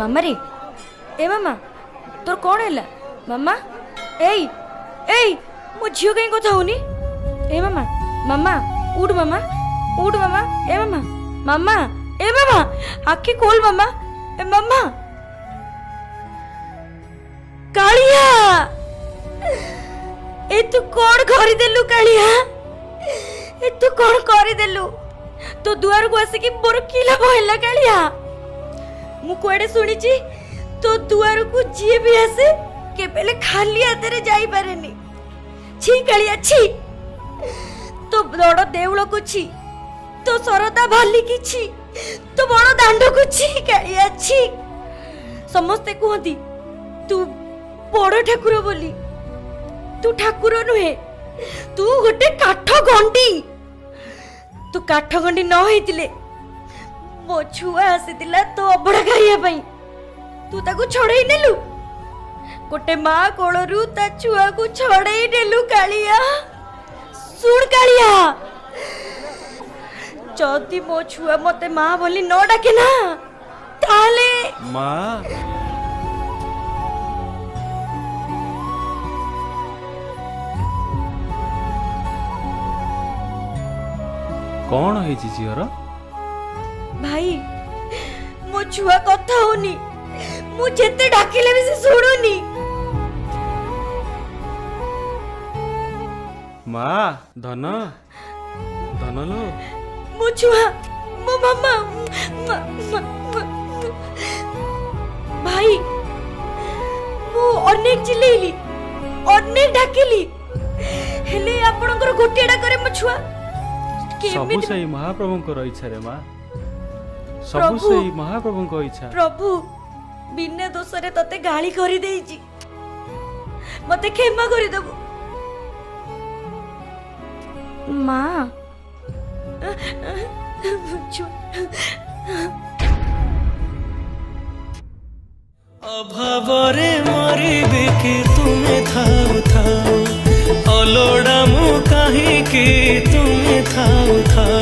मामा रे ए मामा तोर कौन है मामा एई एई मो झियो कहीं कथा होनी ए मामा मामा उठ मामा ए मामा मामा ए मामा आखि खोल मामा ए मामा कालिया ए तू कौन कर देलु कालिया ए तू कौन कर देलु तो दुआर को आसिकी मोर की लाभ हैला कालिया मु कोड़े सुनिची तो दुआर को जी भी आसे केबेले खाली हाथ रे जाई पारेनी छी कालिया छी तो बड़ देउल को छी तो सरदा भाली की छी तो बड़ दांड को छी कालिया छी समस्ते कहती तू बड़ ठाकुर बोली तू ठाकुर नुहे तू गोटे काठ गंडी तू काठ गंडी न होइतिले मो छुआ आसीतिला तो अबड़ा खाइया पई तू ताको छड़ेई नेलु गोटे माँ कोलरू ता छुआ को छड़ेई नेलु कालिया सुन कालिया जदि मो छुआ मते माँ बोली न डाके ना ताले माँ कौन है झीर भाई मो छुआ कथा होनी मु जेते डाकिले भी से सुनुनी माँ धन धन लो मो छुआ मो मामा भाई मु अनेक चिल्लेली अनेक डाकिली हेले आपनकर गोटिया डाकरे मो छुआ सब सही महाप्रभु इच्छा रे माँ सब सही महाप्रभु इच्छा प्रभु बिना दोष रे तते गाली करी देइची मते क्षमा करी दबो माँ अभावरे मरिबे कि तुमे थाओ थाओ अलोड़ा मु काहे कि तुमे थाओ थाओ।